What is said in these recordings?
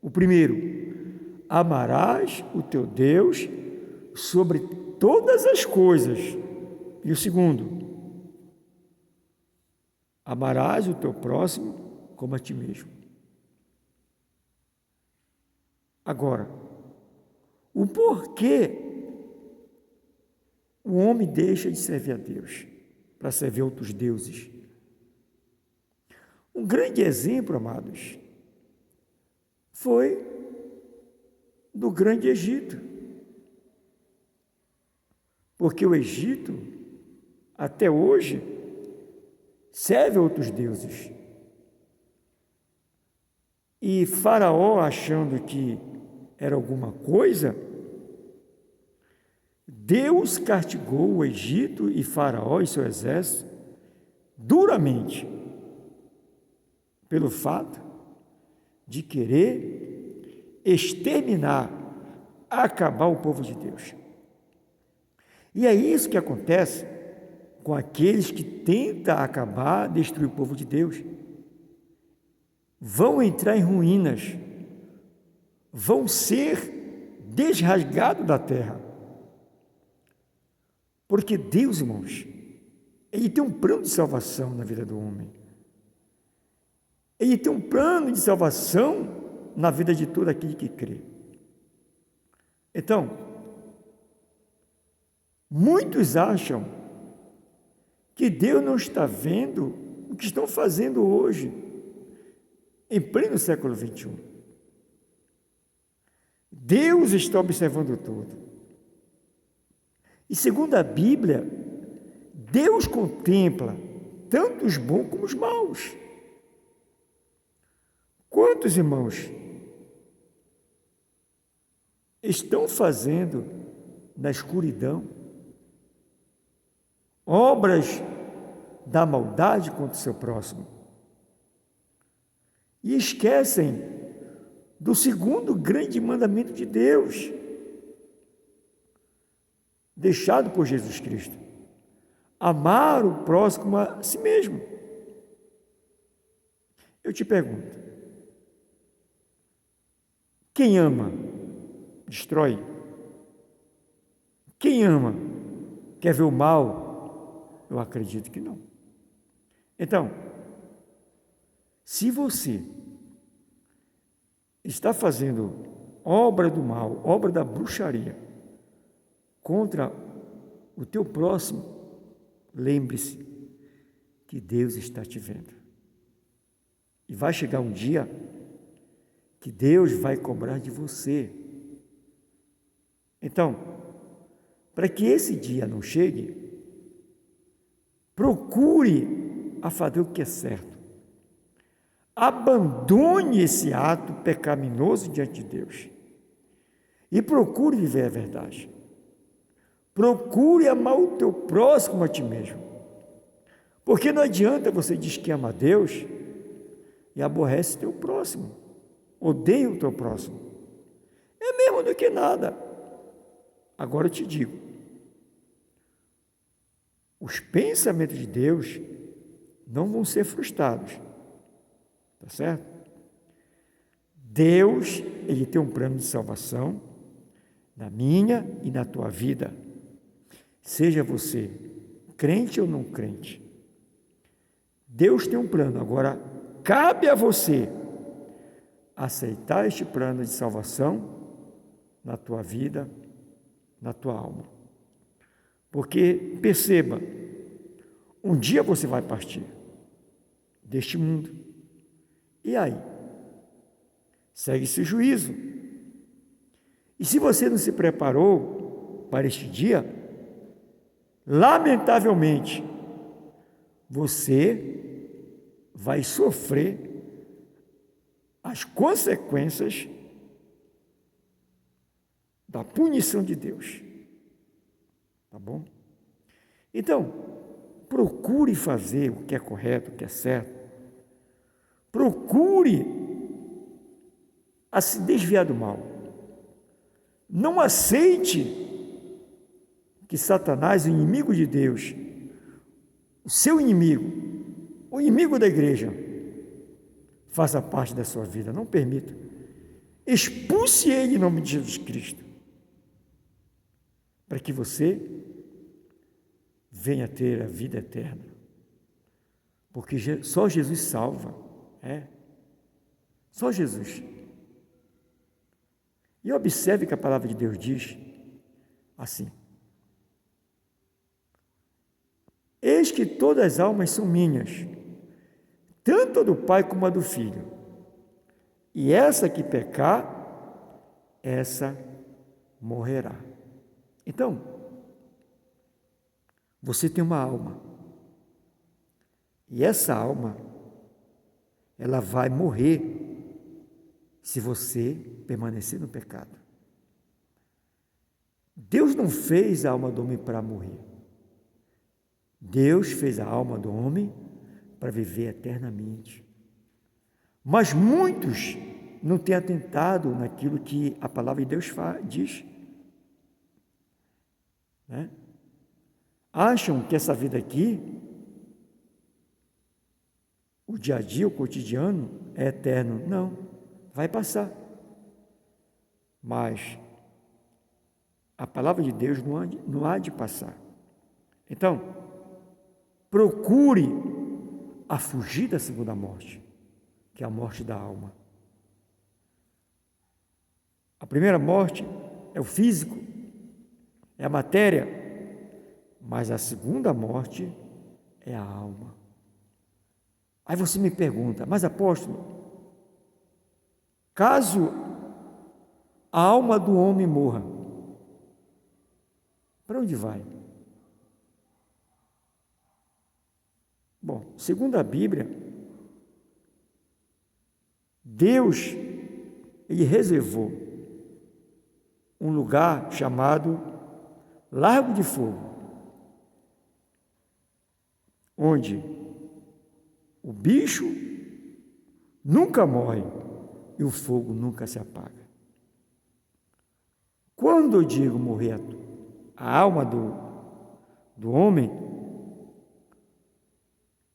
O primeiro, amarás o teu Deus sobre todas as coisas. E o segundo, amarás o teu próximo como a ti mesmo. Agora, o porquê o homem deixa de servir a Deus para servir outros deuses? Um grande exemplo, amados, foi do grande Egito. Porque o Egito, até hoje, serve a outros deuses. E Faraó, achando que era alguma coisa, Deus castigou o Egito e Faraó e seu exército duramente pelo fato de querer exterminar, acabar o povo de Deus. E é isso que acontece com aqueles que tentam acabar, destruir o povo de Deus. Vão entrar em ruínas, vão ser desrasgados da terra. Porque Deus, irmãos, Ele tem um plano de salvação na vida do homem. Ele tem um plano de salvação na vida de todo aquele que crê. Então, muitos acham que Deus não está vendo o que estão fazendo hoje, em pleno século XXI. Deus está observando tudo. E segundo a Bíblia, Deus contempla tanto os bons como os maus. Quantos irmãos estão fazendo na escuridão obras da maldade contra o seu próximo e esquecem do segundo grande mandamento de Deus, deixado por Jesus Cristo: amar o próximo a si mesmo. Eu te pergunto, quem ama, destrói? Quem ama, quer ver o mal? Eu acredito que não. Então, se você está fazendo obra do mal, obra da bruxaria, contra o teu próximo, lembre-se que Deus está te vendo. E vai chegar um dia que Deus vai cobrar de você. Então, para que esse dia não chegue, procure a fazer o que é certo. Abandone esse ato pecaminoso diante de Deus e procure viver a verdade. Procure amar o teu próximo a ti mesmo. Porque não adianta você dizer que ama a Deus e aborrece o teu próximo, odeia o teu próximo. É mesmo do que nada. Agora eu te digo, os pensamentos de Deus não vão ser frustrados, tá certo? Deus, Ele tem um plano de salvação na minha e na tua vida, seja você crente ou não crente. Deus tem um plano, agora cabe a você aceitar este plano de salvação na tua vida, na tua alma. Porque, perceba, um dia você vai partir deste mundo. E aí? Segue-se o juízo. E se você não se preparou para este dia, lamentavelmente, você vai sofrer as consequências da punição de Deus. Tá bom? Então, procure fazer o que é correto, o que é certo. Procure a se desviar do mal. Não aceite que Satanás, o inimigo de Deus, o seu inimigo, o inimigo da igreja, faça parte da sua vida. Não permita. expulse ele em nome de Jesus Cristo, para que você venha ter a vida eterna. Porque só Jesus salva, só Jesus. E observe que a palavra de Deus diz assim: eis que todas as almas são minhas, tanto a do Pai como a do Filho. E essa que pecar, essa morrerá. Então, você tem uma alma. E essa alma, ela vai morrer se você permanecer no pecado. Deus não fez a alma do homem para morrer. Deus fez a alma do homem para viver eternamente. Mas muitos não têm atentado naquilo que a palavra de Deus diz. Acham que essa vida aqui, o dia a dia, o cotidiano, é eterno. Não, vai passar. Mas a palavra de Deus não há de passar. Então, procure a fugir da segunda morte, que é a morte da alma. A primeira morte é o físico, é a matéria, mas a segunda morte é a alma. Aí você me pergunta, mas apóstolo, caso a alma do homem morra, para onde vai? Bom, segundo a Bíblia, Deus, ele reservou um lugar chamado Lago de Fogo, onde o bicho nunca morre e o fogo nunca se apaga. Quando eu digo morrer a alma do homem,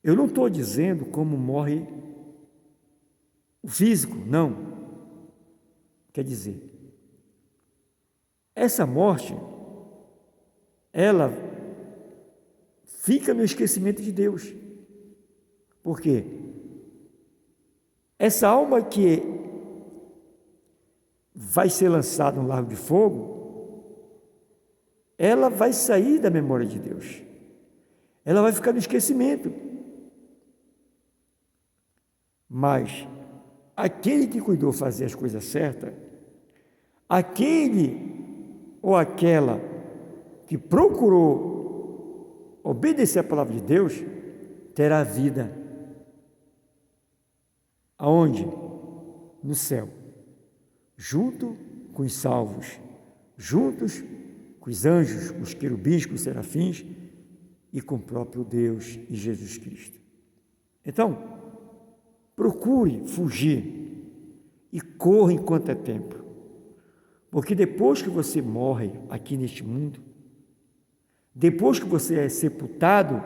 eu não estou dizendo como morre o físico, não. Quer dizer, essa morte, ela fica no esquecimento de Deus. Por quê? Essa alma que vai ser lançada no lago de fogo, ela vai sair da memória de Deus. Ela vai ficar no esquecimento. Mas aquele que cuidou fazer as coisas certas, aquele ou aquela que procurou obedecer a palavra de Deus, terá vida. Aonde? No céu, junto com os salvos, juntos com os anjos, com os querubins, com os serafins e com o próprio Deus e Jesus Cristo. Então, procure fugir e corra enquanto é tempo, porque depois que você morre aqui neste mundo, depois que você é sepultado,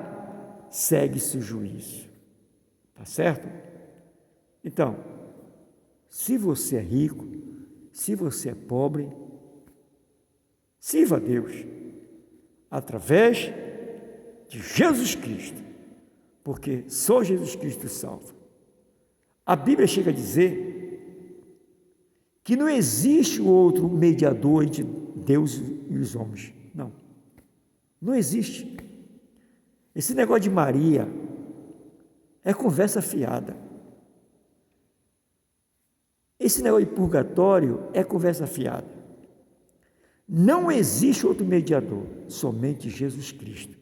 segue-se o juízo. Tá certo? Então, se você é rico, se você é pobre, sirva a Deus através de Jesus Cristo, porque só Jesus Cristo salva. A Bíblia chega a dizer que não existe outro mediador entre Deus e os homens. Não, não existe. Esse negócio de Maria é conversa fiada. Esse negócio de purgatório é conversa fiada. Não existe outro mediador, somente Jesus Cristo,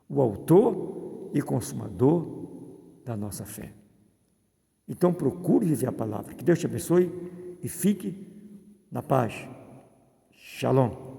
o autor e consumador da nossa fé. Então procure viver a palavra. Que Deus te abençoe e fique na paz. Shalom.